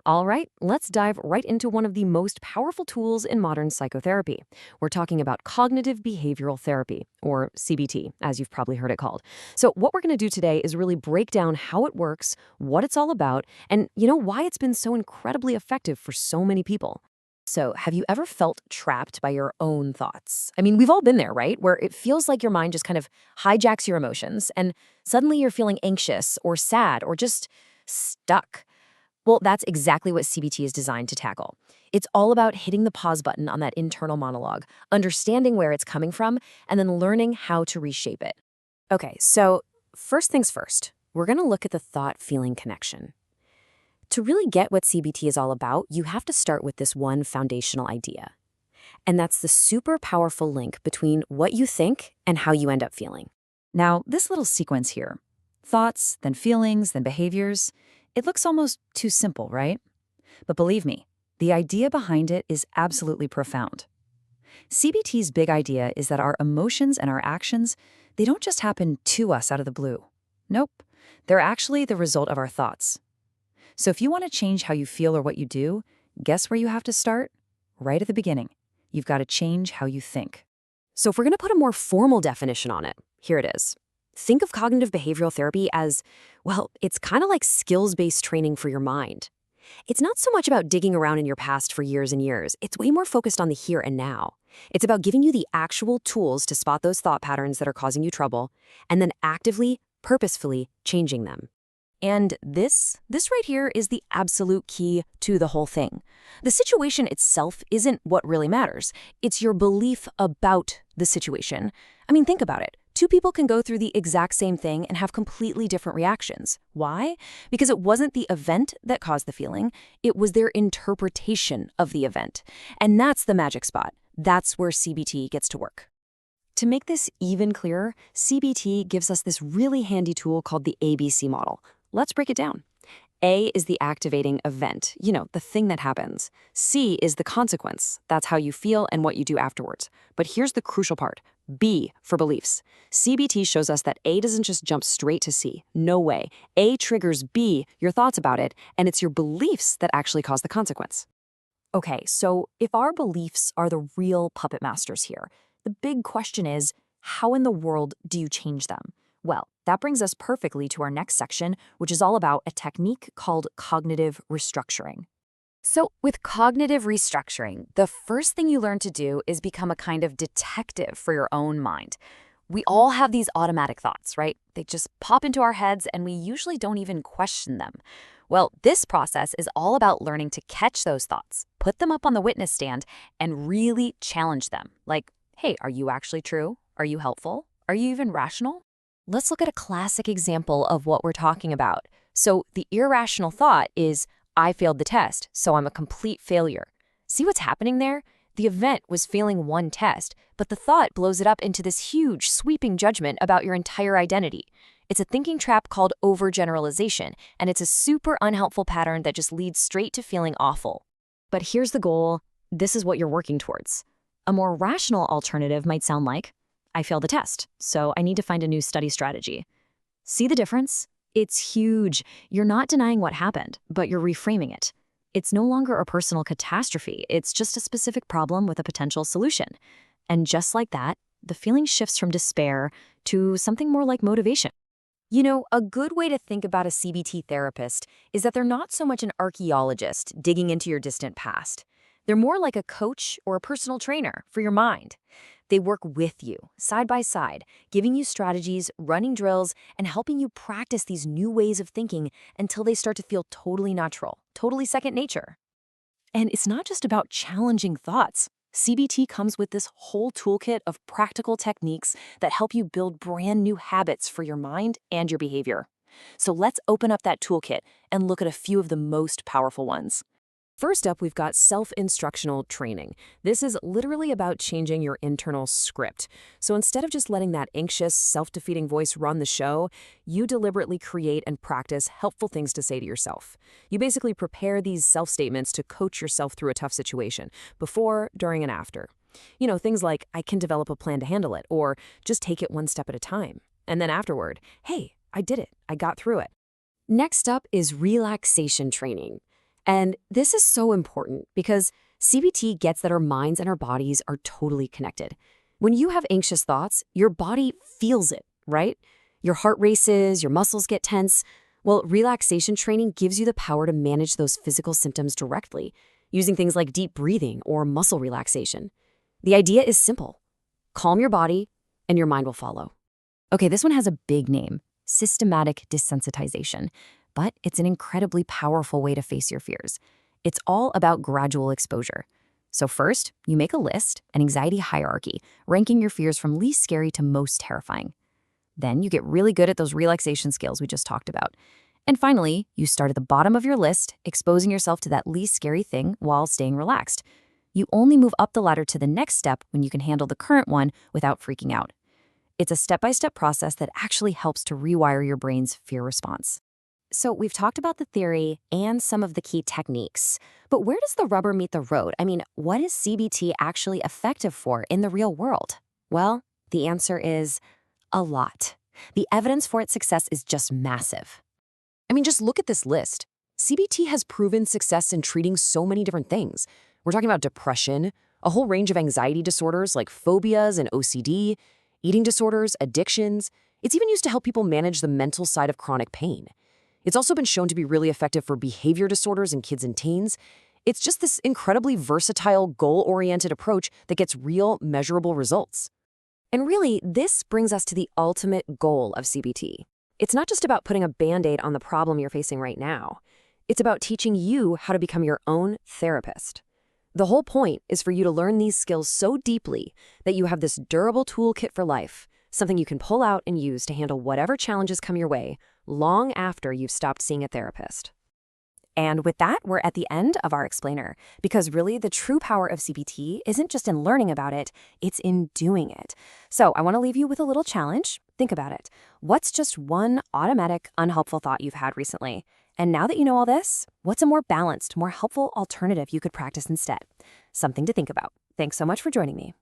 All right, let's dive right into one of the most powerful tools in modern psychotherapy. We're talking about cognitive behavioral therapy, or CBT, as you've probably heard it called. So, what we're going to do today is really break down how it works, what it's all about, and why it's been so incredibly effective for so many people. So, have you ever felt trapped by your own thoughts? I mean, we've all been there, right? Where it feels like your mind just kind of hijacks your emotions, and suddenly you're feeling anxious or sad or just stuck. Well, that's exactly what CBT is designed to tackle. It's all about hitting the pause button on that internal monologue, understanding where it's coming from, and then learning how to reshape it. Okay, so first things first, we're going to look at the thought-feeling connection. To really get what CBT is all about, you have to start with this one foundational idea. And that's the super powerful link between what you think and how you end up feeling. Now, this little sequence here, thoughts, then feelings, then behaviors, it looks almost too simple, right? But believe me, the idea behind it is absolutely profound. CBT's big idea is that our emotions and our actions, they don't just happen to us out of the blue. Nope, they're actually the result of our thoughts. So if you want to change how you feel or what you do, guess where you have to start? Right at the beginning. You've got to change how you think. So if we're going to put a more formal definition on it, here it is. Think of cognitive behavioral therapy as, well, it's kind of like skills-based training for your mind. It's not so much about digging around in your past for years and years. It's way more focused on the here and now. It's about giving you the actual tools to spot those thought patterns that are causing you trouble, and then actively, purposefully changing them. And this right here is the absolute key to the whole thing. The situation itself isn't what really matters. It's your belief about the situation. I mean, think about it. Two people can go through the exact same thing and have completely different reactions. Why? Because it wasn't the event that caused the feeling. It was their interpretation of the event. And that's the magic spot. That's where CBT gets to work. To make this even clearer, CBT gives us this really handy tool called the ABC model. Let's break it down. A is the activating event, the thing that happens. C is the consequence. That's how you feel and what you do afterwards. But here's the crucial part. B for beliefs. CBT shows us that A doesn't just jump straight to C. No way. A triggers B, your thoughts about it, and it's your beliefs that actually cause the consequence. Okay, so if our beliefs are the real puppet masters here, the big question is, how in the world do you change them? Well, that brings us perfectly to our next section, which is all about a technique called cognitive restructuring. So with cognitive restructuring, the first thing you learn to do is become a kind of detective for your own mind. We all have these automatic thoughts, right? They just pop into our heads and we usually don't even question them. Well, this process is all about learning to catch those thoughts, put them up on the witness stand, and really challenge them. Like, hey, are you actually true? Are you helpful? Are you even rational? Let's look at a classic example of what we're talking about. So the irrational thought is, I failed the test, so I'm a complete failure. See what's happening there? The event was failing one test, but the thought blows it up into this huge, sweeping judgment about your entire identity. It's a thinking trap called overgeneralization, and it's a super unhelpful pattern that just leads straight to feeling awful. But here's the goal. This is what you're working towards. A more rational alternative might sound like, I failed the test, so I need to find a new study strategy. See the difference? It's huge. You're not denying what happened, but you're reframing it. It's no longer a personal catastrophe. It's just a specific problem with a potential solution. And just like that, the feeling shifts from despair to something more like motivation. A good way to think about a CBT therapist is that they're not so much an archaeologist digging into your distant past. They're more like a coach or a personal trainer for your mind. They work with you, side by side, giving you strategies, running drills, and helping you practice these new ways of thinking until they start to feel totally natural, totally second nature. And it's not just about challenging thoughts. CBT comes with this whole toolkit of practical techniques that help you build brand new habits for your mind and your behavior. So let's open up that toolkit and look at a few of the most powerful ones. First up, we've got self-instructional training. This is literally about changing your internal script. So instead of just letting that anxious, self-defeating voice run the show, you deliberately create and practice helpful things to say to yourself. You basically prepare these self-statements to coach yourself through a tough situation, before, during, and after. Things like, I can develop a plan to handle it, or just take it one step at a time. And then afterward, hey, I did it. I got through it. Next up is relaxation training. And this is so important because CBT gets that our minds and our bodies are totally connected. When you have anxious thoughts, your body feels it, right? Your heart races, your muscles get tense. Well, relaxation training gives you the power to manage those physical symptoms directly, using things like deep breathing or muscle relaxation. The idea is simple. Calm your body, and your mind will follow. Okay, this one has a big name, systematic desensitization, but it's an incredibly powerful way to face your fears. It's all about gradual exposure. So first, you make a list, an anxiety hierarchy, ranking your fears from least scary to most terrifying. Then you get really good at those relaxation skills we just talked about. And finally, you start at the bottom of your list, exposing yourself to that least scary thing while staying relaxed. You only move up the ladder to the next step when you can handle the current one without freaking out. It's a step-by-step process that actually helps to rewire your brain's fear response. So we've talked about the theory and some of the key techniques, but where does the rubber meet the road? I mean, what is CBT actually effective for in the real world? Well, the answer is a lot. The evidence for its success is just massive. I mean, just look at this list. CBT has proven success in treating so many different things. We're talking about depression, a whole range of anxiety disorders like phobias and OCD, eating disorders, addictions. It's even used to help people manage the mental side of chronic pain. It's also been shown to be really effective for behavior disorders in kids and teens. It's just this incredibly versatile, goal-oriented approach that gets real, measurable results. And really, this brings us to the ultimate goal of CBT. It's not just about putting a Band-Aid on the problem you're facing right now. It's about teaching you how to become your own therapist. The whole point is for you to learn these skills so deeply that you have this durable toolkit for life, something you can pull out and use to handle whatever challenges come your way long after you've stopped seeing a therapist. And with that, we're at the end of our explainer, because really the true power of CBT isn't just in learning about it, it's in doing it. So I want to leave you with a little challenge. Think about it. What's just one automatic, unhelpful thought you've had recently? And now that you know all this, what's a more balanced, more helpful alternative you could practice instead? Something to think about. Thanks so much for joining me.